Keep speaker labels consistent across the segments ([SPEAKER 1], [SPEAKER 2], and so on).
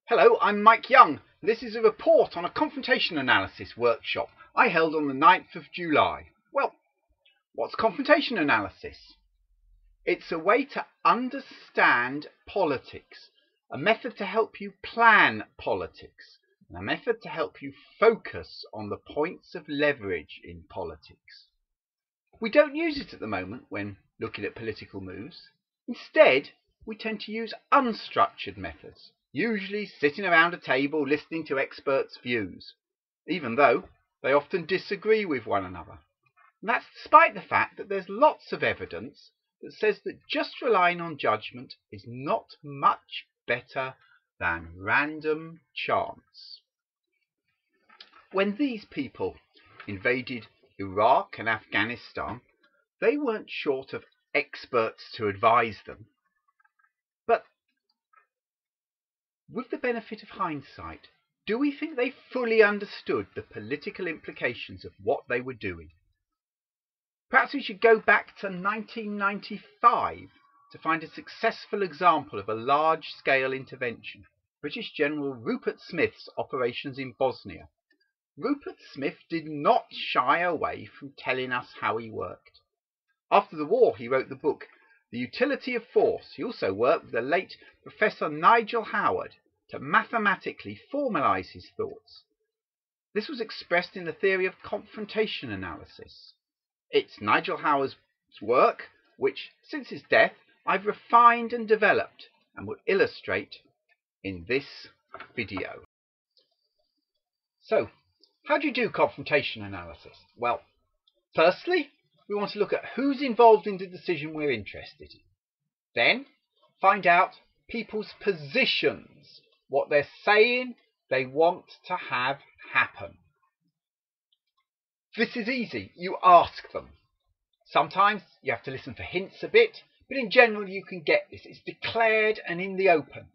[SPEAKER 1] Hello, I'm Mike Young. This is a report on a confrontation analysis workshop I held on the 9th of July. Well, what's confrontation analysis? It's a way to understand politics, a method to help you plan politics, and a method to help you focus on the points of leverage in politics. We don't use it at the moment when looking at political moves. Instead, we tend to use unstructured methods, usually sitting around a table listening to experts' views, even though they often disagree with one another. And that's despite the fact that there's lots of evidence that says that just relying on judgment is not much better than random chance. When these people invaded Iraq and Afghanistan, they weren't short of experts to advise them. But with the benefit of hindsight, do we think they fully understood the political implications of what they were doing? Perhaps we should go back to 1995 to find a successful example of a large-scale intervention, British General Rupert Smith's operations in Bosnia. Rupert Smith did not shy away from telling us how he worked. After the war, he wrote the book The Utility of Force. He also worked with the late Professor Nigel Howard to mathematically formalize his thoughts. This was expressed in the theory of confrontation analysis. It's Nigel Howard's work, which, since his death, I've refined and developed and will illustrate in this video. So, how do you do confrontation analysis? Well, firstly, we want to look at who's involved in the decision we're interested in. Then, find out people's positions, what they're saying they want to have happen. This is easy. You ask them. Sometimes you have to listen for hints a bit, but in general you can get this. It's declared and in the open.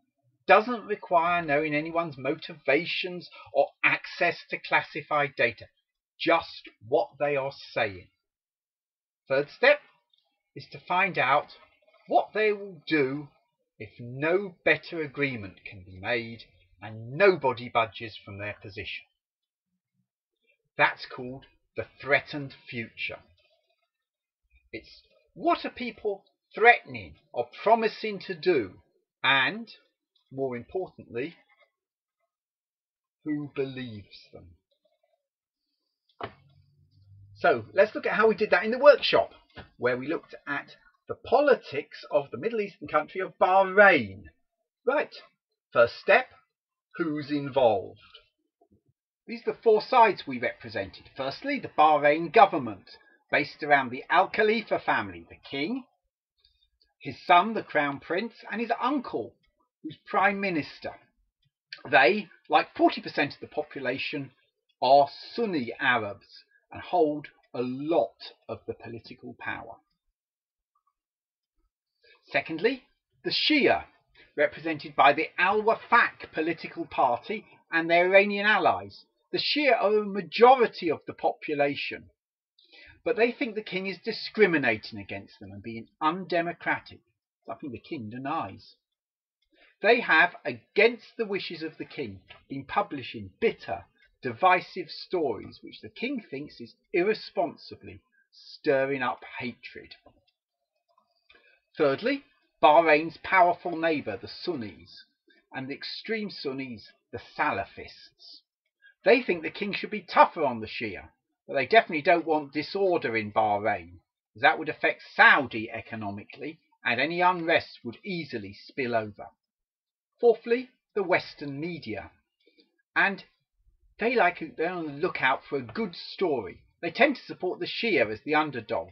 [SPEAKER 1] Doesn't require knowing anyone's motivations or access to classified data. Just what they are saying. Third step is to find out what they will do if no better agreement can be made and nobody budges from their position. That's called the threatened future. It's what are people threatening or promising to do, and, more importantly, who believes them. So let's look at how we did that in the workshop, where we looked at the politics of the Middle Eastern country of Bahrain. Right, first step, who's involved? These are the four sides we represented. Firstly, the Bahrain government, based around the Al Khalifa family, the king, his son, the crown prince, and his uncle, who's prime minister. They, like 40% of the population, are Sunni Arabs and hold a lot of the political power. Secondly, the Shia, represented by the Al-Wafaq political party and their Iranian allies. The Shia are a majority of the population, but they think the king is discriminating against them and being undemocratic, something the king denies. They have, against the wishes of the king, been publishing bitter, divisive stories which the king thinks is irresponsibly stirring up hatred. Thirdly, Bahrain's powerful neighbour, the Sunnis, and the extreme Sunnis, the Salafists. They think the king should be tougher on the Shia, but they definitely don't want disorder in Bahrain, as that would affect Saudi economically, and any unrest would easily spill over. Fourthly, the Western media, and they're on the lookout for a good story. They tend to support the Shia as the underdog,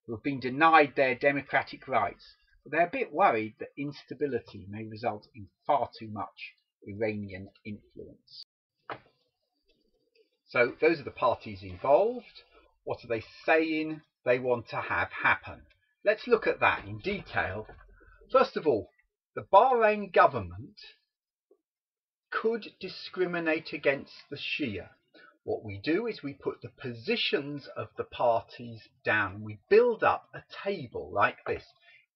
[SPEAKER 1] who have been denied their democratic rights, but they're a bit worried that instability may result in far too much Iranian influence. So those are the parties involved. What are they saying they want to have happen? Let's look at that in detail. First of all, the Bahrain government could discriminate against the Shia. What we do is we put the positions of the parties down. We build up a table like this.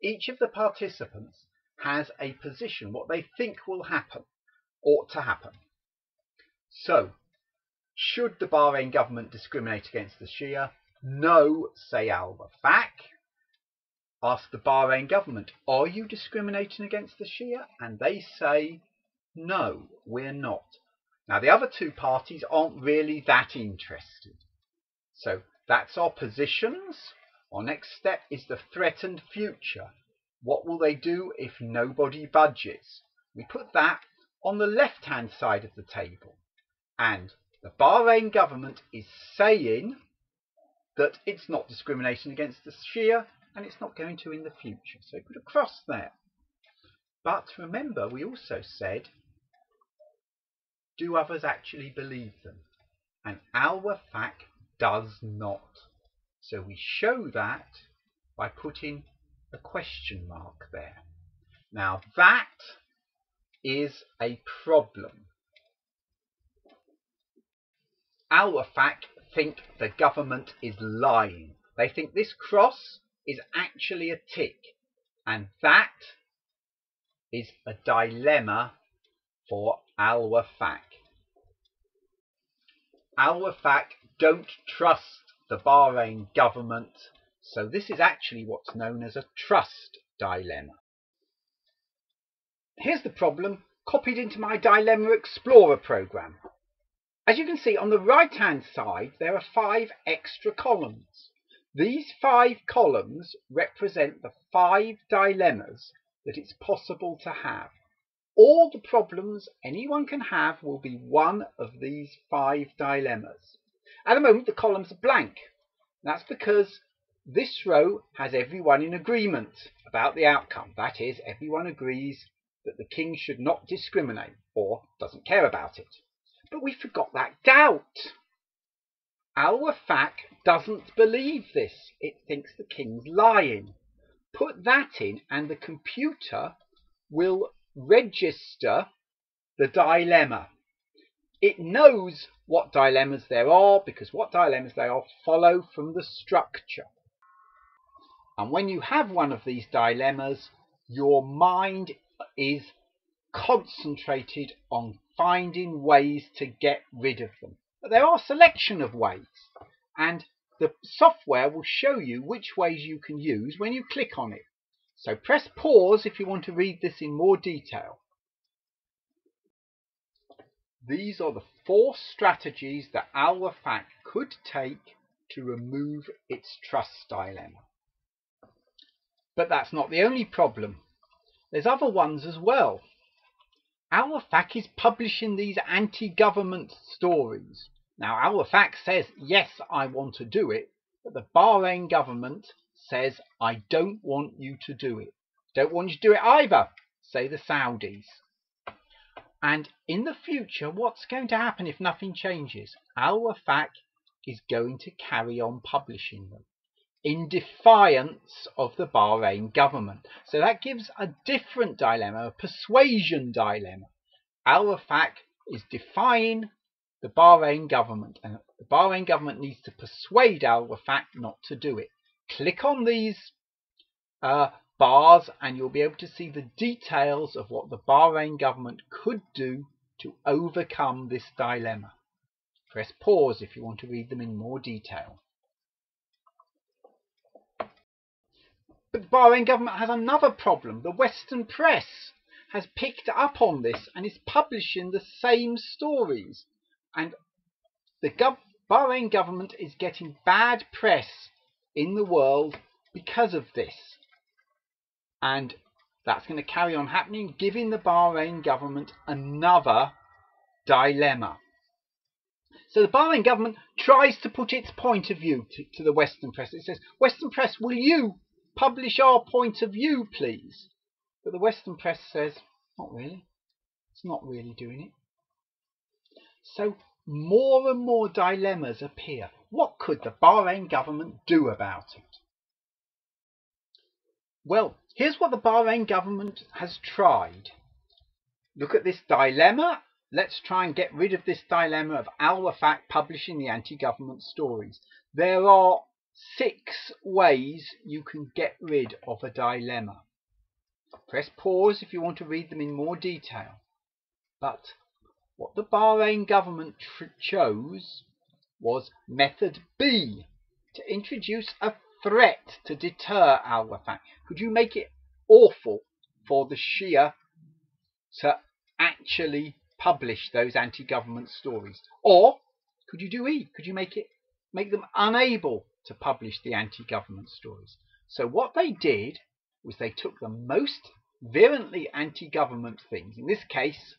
[SPEAKER 1] Each of the participants has a position, what they think will happen. ought to happen. So, should the Bahrain government discriminate against the Shia? No, say al-Wafaq. Ask the Bahrain government, are you discriminating against the Shia? And they say, no, we're not. Now, the other two parties aren't really that interested. So that's our positions. Our next step is the threatened future. What will they do if nobody budges? We put that on the left-hand side of the table. And the Bahrain government is saying that it's not discriminating against the Shia and it's not going to in the future. So put a cross there. But remember, we also said, do others actually believe them? And al-Wafaq does not. So we show that by putting a question mark there. Now that is a problem. Al-Wafaq think the government is lying. They think this cross is actually a tick, and that is a dilemma for al-Wafaq. Al-Wafaq don't trust the Bahrain government, so this is actually what's known as a trust dilemma. Here's the problem copied into my Dilemma Explorer program. As you can see on the right hand side there are 5 extra columns. These 5 columns represent the 5 dilemmas that it's possible to have. All the problems anyone can have will be one of these 5 dilemmas. At the moment the columns are blank. That's because this row has everyone in agreement about the outcome. That is, everyone agrees that the king should not discriminate or doesn't care about it. But we forgot that doubt. Al-Wafaq doesn't believe this. It thinks the king's lying. Put that in and the computer will register the dilemma. It knows what dilemmas there are because what dilemmas there are follow from the structure. And when you have one of these dilemmas, your mind is concentrated on finding ways to get rid of them. But there are a selection of ways, and the software will show you which ways you can use when you click on it. So press pause if you want to read this in more detail. These are the 4 strategies that al-Wafaq could take to remove its trust dilemma. But that's not the only problem. There's other ones as well. Al-Wafaq is publishing these anti-government stories. Now al-Wafaq says, yes, I want to do it, but the Bahrain government says, I don't want you to do it. Don't want you to do it either, say the Saudis. And in the future, what's going to happen if nothing changes? Al-Wafaq is going to carry on publishing them in defiance of the Bahrain government. So that gives a different dilemma, a persuasion dilemma. Al-Wafaq is defying the Bahrain government, and the Bahrain government needs to persuade al-Wafaq not to do it. Click on these bars and you'll be able to see the details of what the Bahrain government could do to overcome this dilemma. Press pause if you want to read them in more detail. But the Bahrain government has another problem. The Western press has picked up on this and is publishing the same stories. And the Bahrain government is getting bad press in the world because of this. And that's going to carry on happening, giving the Bahrain government another dilemma. So the Bahrain government tries to put its point of view to the Western press. It says, Western press, will you publish our point of view, please? But the Western press says, not really. It's not really doing it. So more and more dilemmas appear. What could the Bahrain government do about it? Well, here's what the Bahrain government has tried. Look at this dilemma. Let's try and get rid of this dilemma of al-Wafaq publishing the anti-government stories. There are 6 ways you can get rid of a dilemma. Press pause if you want to read them in more detail. But what the Bahrain government chose was method B, to introduce a threat to deter al-Wafaq. Could you make it awful for the Shia to actually publish those anti-government stories? Or could you do E? Could you make them unable to publish the anti-government stories? So what they did was they took the most virulently anti-government things. In this case,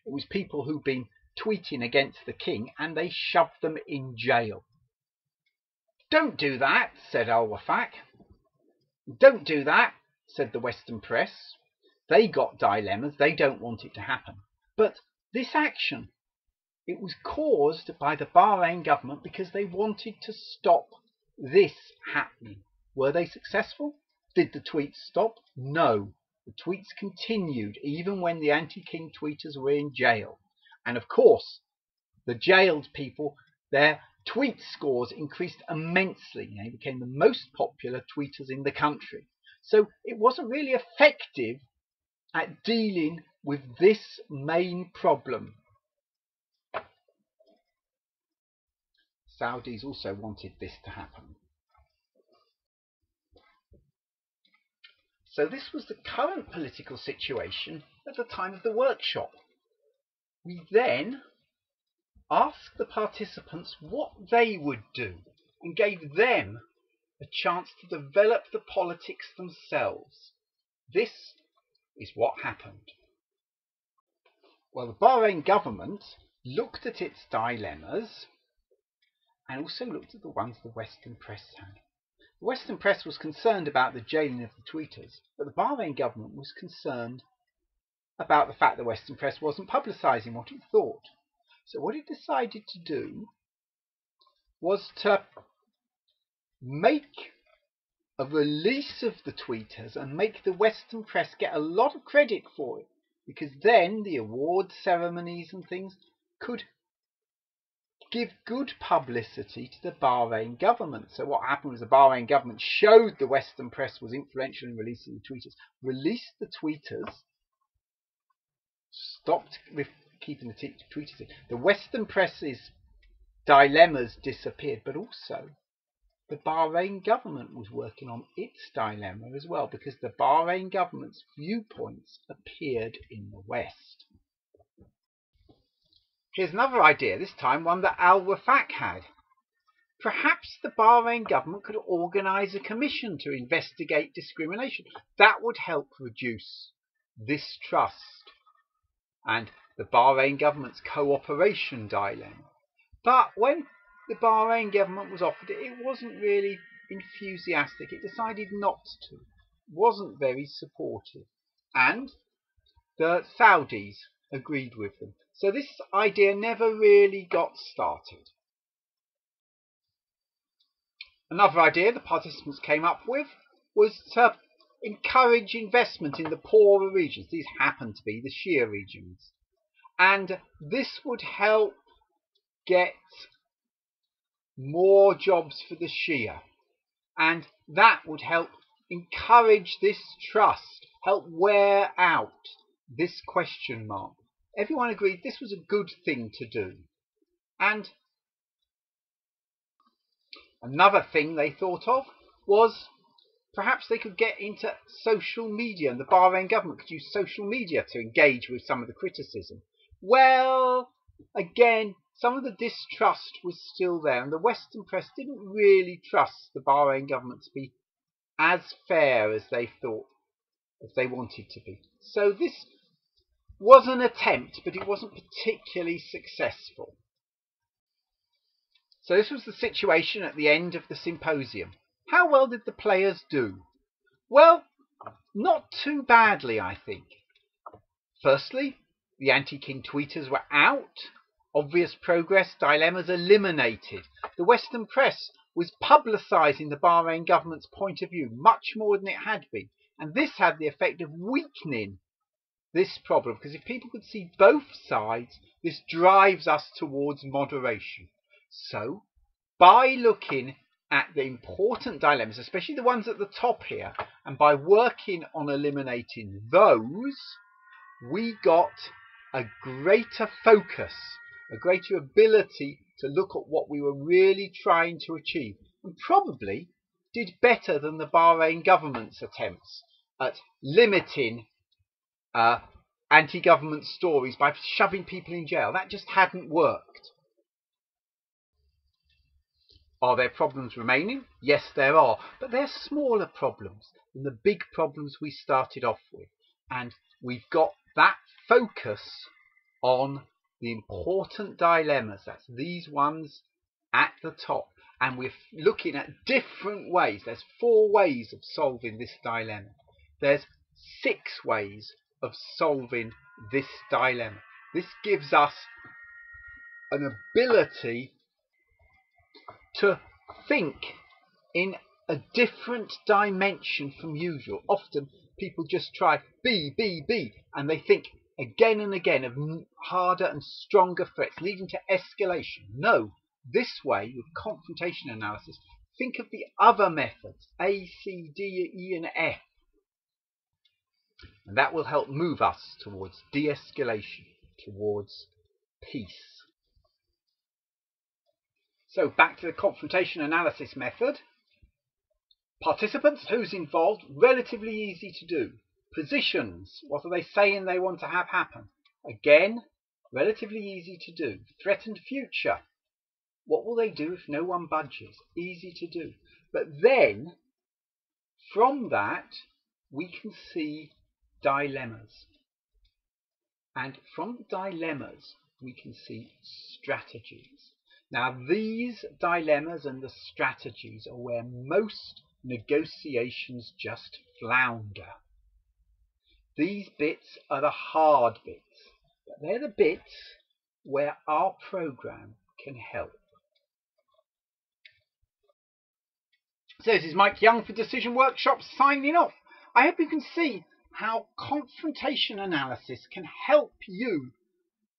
[SPEAKER 1] it was people who'd been tweeting against the king, and they shoved them in jail. Don't do that, said al-Wafaq. Don't do that, said the Western press. They got dilemmas. They don't want it to happen. But this action, it was caused by the Bahrain government because they wanted to stop this happening. Were they successful? Did the tweets stop? No. The tweets continued even when the anti-king tweeters were in jail. And of course, the jailed people, their tweet scores increased immensely. They became the most popular tweeters in the country. So it wasn't really effective at dealing with this main problem. Saudis also wanted this to happen. So this was the current political situation at the time of the workshop. We then asked the participants what they would do and gave them a chance to develop the politics themselves. This is what happened. Well, the Bahrain government looked at its dilemmas and also looked at the ones the Western press had. The Western press was concerned about the jailing of the tweeters, but the Bahrain government was concerned about the fact the Western press wasn't publicising what it thought. So what it decided to do was to make a release of the tweeters and make the Western press get a lot of credit for it, because then the award ceremonies and things could give good publicity to the Bahrain government. So what happened was the Bahrain government showed the Western press was influential in releasing the tweeters, released the tweeters, stopped with keeping the tweeters in. The Western press's dilemmas disappeared, but also the Bahrain government was working on its dilemma as well, because the Bahrain government's viewpoints appeared in the West. Here's another idea, this time one that al-Wafaq had. Perhaps the Bahrain government could organise a commission to investigate discrimination. That would help reduce distrust and the Bahrain government's cooperation dilemma. But when the Bahrain government was offered it, it wasn't really enthusiastic. It decided not to. It wasn't very supportive. And the Saudis agreed with them. So this idea never really got started. Another idea the participants came up with was to encourage investment in the poorer regions. These happen to be the Shia regions. And this would help get more jobs for the Shia. And that would help encourage this trust, help wear out this question mark. Everyone agreed this was a good thing to do. And another thing they thought of was perhaps they could get into social media, and the Bahrain government could use social media to engage with some of the criticism. Well, again, some of the distrust was still there, and the Western press didn't really trust the Bahrain government to be as fair as they thought, as they wanted to be. So this was an attempt, but it wasn't particularly successful. So this was the situation at the end of the symposium. How well did the players do? Well, not too badly, I think. Firstly, the anti-king tweeters were out. Obvious progress, dilemmas eliminated. The Western press was publicising the Bahrain government's point of view much more than it had been. And this had the effect of weakening this problem, because if people could see both sides, this drives us towards moderation. So, by looking at the important dilemmas, especially the ones at the top here, and by working on eliminating those, we got a greater focus, a greater ability to look at what we were really trying to achieve, and probably did better than the Bahrain government's attempts at limiting anti-government stories by shoving people in jail. That just hadn't worked. Are there problems remaining? Yes, there are, but they're smaller problems than the big problems we started off with. And we've got that focus on the important dilemmas. That's these ones at the top. And we're looking at different ways. There's 4 ways of solving this dilemma. There's 6 ways of solving this dilemma. This gives us an ability to think in a different dimension from usual. Often people just try B, and they think again and again of harder and stronger threats, leading to escalation. No, this way, with confrontation analysis, think of the other methods, A, C, D, E, and F. And that will help move us towards de-escalation, towards peace. So back to the confrontation analysis method. Participants, who's involved, relatively easy to do. Positions, what are they saying they want to have happen? Again, relatively easy to do. Threatened future, what will they do if no one budges? Easy to do. But then, from that, we can see dilemmas. And from the dilemmas, we can see strategies. Now, these dilemmas and the strategies are where most negotiations just flounder. These bits are the hard bits, but they're the bits where our program can help. So this is Mike Young for Decision Workshop signing off. I hope you can see how confrontation analysis can help you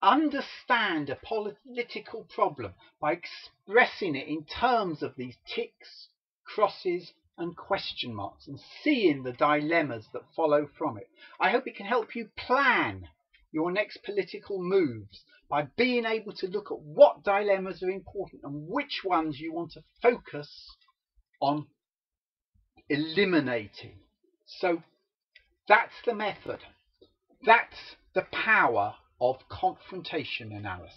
[SPEAKER 1] understand a political problem by expressing it in terms of these ticks, crosses and question marks, and seeing the dilemmas that follow from it. I hope it can help you plan your next political moves by being able to look at what dilemmas are important and which ones you want to focus on eliminating. So that's the method. That's the power of confrontation analysis.